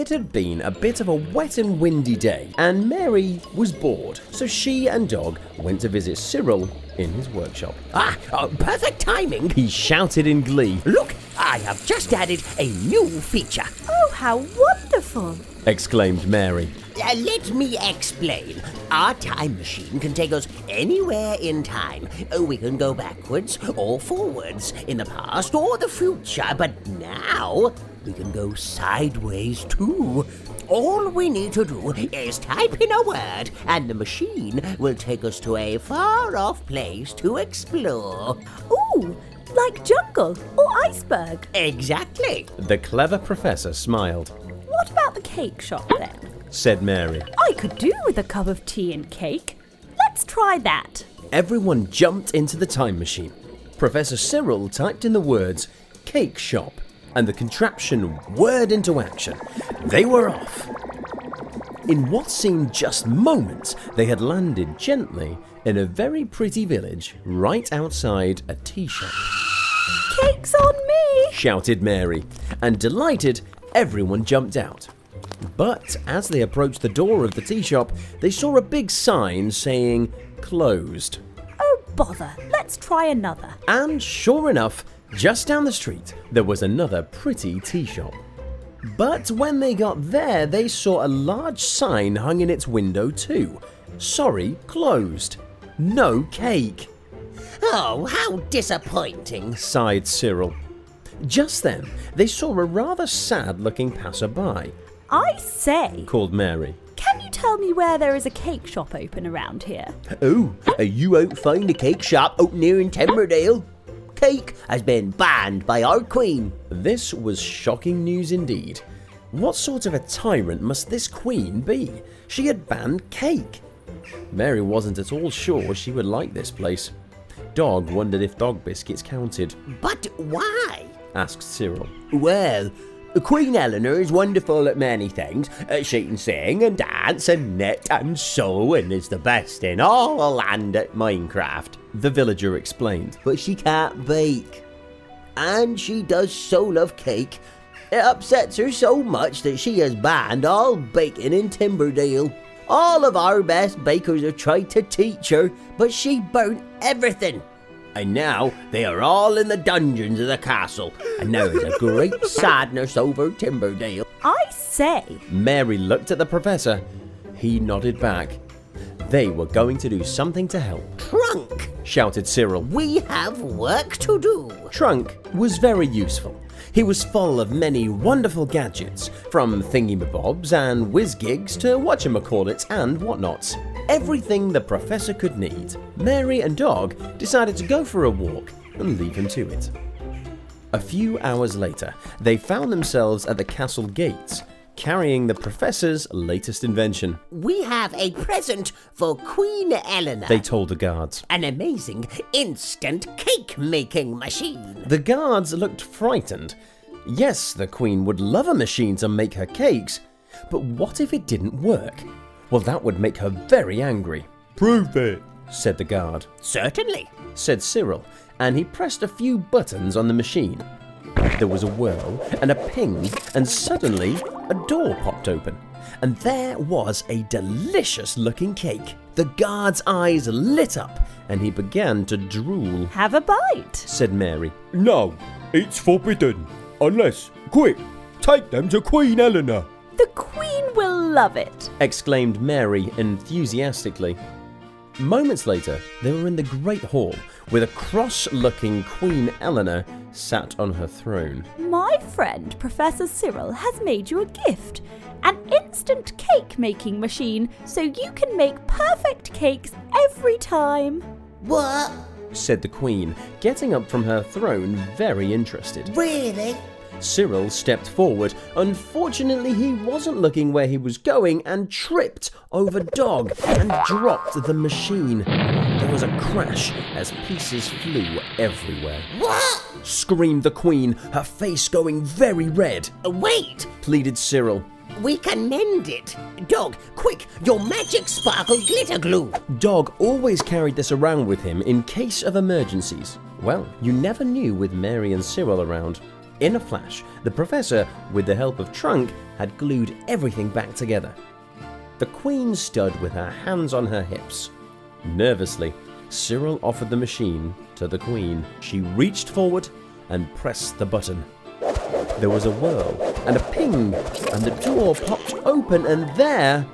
It had been a bit of a wet and windy day, and Mary was bored, so she and Dog went to visit Cyril in his workshop. Perfect timing! He shouted in glee. Look, I have just added a new feature. Oh, how wonderful! Exclaimed Mary. Let me explain. Our time machine can take us anywhere in time. We can go backwards or forwards, in the past or the future, but now we can go sideways too. All we need to do is type in a word, and the machine will take us to a far-off place to explore. Ooh, like jungle or iceberg. Exactly. The clever professor smiled. What about the cake shop then? Said Mary. I could do with a cup of tea and cake. Let's try that. Everyone jumped into the time machine. Professor Cyril typed in the words cake shop, and the contraption whirred into action. They were off. In what seemed just moments, they had landed gently in a very pretty village right outside a tea shop. Cake's on me! Shouted Mary, and delighted, everyone jumped out. But as they approached the door of the tea shop, they saw a big sign saying closed. Oh, bother. Let's try another. And sure enough, just down the street, there was another pretty tea shop. But when they got there, they saw a large sign hung in its window too. Sorry, closed. No cake. Oh, how disappointing, sighed Cyril. Just then, they saw a rather sad-looking passerby. I say, called Mary. Can you tell me where there is a cake shop open around here? Oh, you won't find a cake shop open here in Timberdale. Cake has been banned by our queen. This was shocking news indeed. What sort of a tyrant must this queen be? She had banned cake. Mary wasn't at all sure she would like this place. Dog wondered if dog biscuits counted. But why? Asked Cyril. Well, Queen Eleanor is wonderful at many things. She can sing and dance and knit and sew and is the best in all the land at Minecraft. The villager explained. But she can't bake. And she does so love cake. It upsets her so much that she has banned all baking in Timberdale. All of our best bakers have tried to teach her, but she burnt everything. And now they are all in the dungeons of the castle, and there is a great sadness over Timberdale. I say. Mary looked at the professor. He nodded back. They were going to do something to help. Trunk! Shouted Cyril. We have work to do. Trunk was very useful. He was full of many wonderful gadgets, from thingy-mabobs and whiz-gigs to whatchamacallits and whatnots. Everything the professor could need. Mary and Dog decided to go for a walk and leave him to it. A few hours later, they found themselves at the castle gates, carrying the professor's latest invention. We have a present for Queen Eleanor, they told the guards. An amazing instant cake-making machine. The guards looked frightened. Yes, the Queen would love a machine to make her cakes, but what if it didn't work? Well, that would make her very angry. Prove it, said the guard. Certainly, said Cyril, and he pressed a few buttons on the machine. There was a whirl and a ping, and suddenly a door popped open, and there was a delicious-looking cake. The guard's eyes lit up, and he began to drool. Have a bite, said Mary. No, it's forbidden. Unless, quick, take them to Queen Eleanor. The Queen will love it, exclaimed Mary enthusiastically. Moments later, they were in the Great Hall, with a cross-looking Queen Eleanor sat on her throne. My friend Professor Cyril has made you a gift, an instant cake-making machine, so you can make perfect cakes every time. What? said the Queen, getting up from her throne very interested. Really? Cyril stepped forward. Unfortunately, he wasn't looking where he was going and tripped over Dog and dropped the machine. There was a crash as pieces flew everywhere. What? Screamed the Queen, her face going very red. Wait! Pleaded Cyril. We can mend it. Dog, quick, your magic sparkle glitter glue. Dog always carried this around with him in case of emergencies. Well, you never knew with Mary and Cyril around. In a flash, the Professor, with the help of Trunk, had glued everything back together. The Queen stood with her hands on her hips. Nervously, Cyril offered the machine to the Queen. She reached forward and pressed the button. There was a whirl and a ping, and the door popped open, and there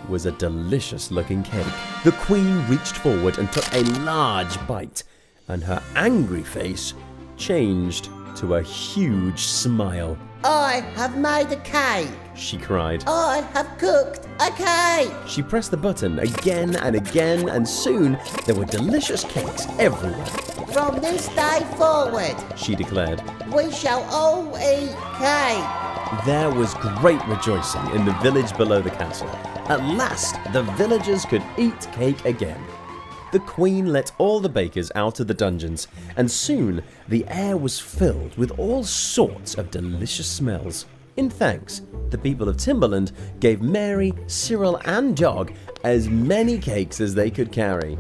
was a delicious-looking cake. The Queen reached forward and took a large bite, and her angry face changed to a huge smile. I have made a cake. She cried. I have cooked a cake. She pressed the button again and again, and soon there were delicious cakes everywhere. From this day forward, She declared. we shall all eat cake. There was great rejoicing in the village below the castle. At last, the villagers could eat cake again. The Queen let all the bakers out of the dungeons, and soon the air was filled with all sorts of delicious smells. In thanks, the people of Timberland gave Mary, Cyril, and Dog as many cakes as they could carry,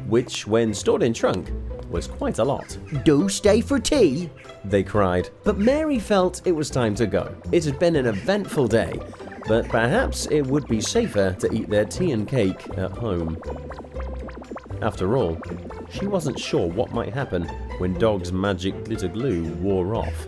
which, when stored in Trunk, was quite a lot. Do stay for tea. They cried, but Mary felt it was time to go. It had been an eventful day, but perhaps it would be safer to eat their tea and cake at home. After all, she wasn't sure what might happen when Dog's magic glitter glue wore off.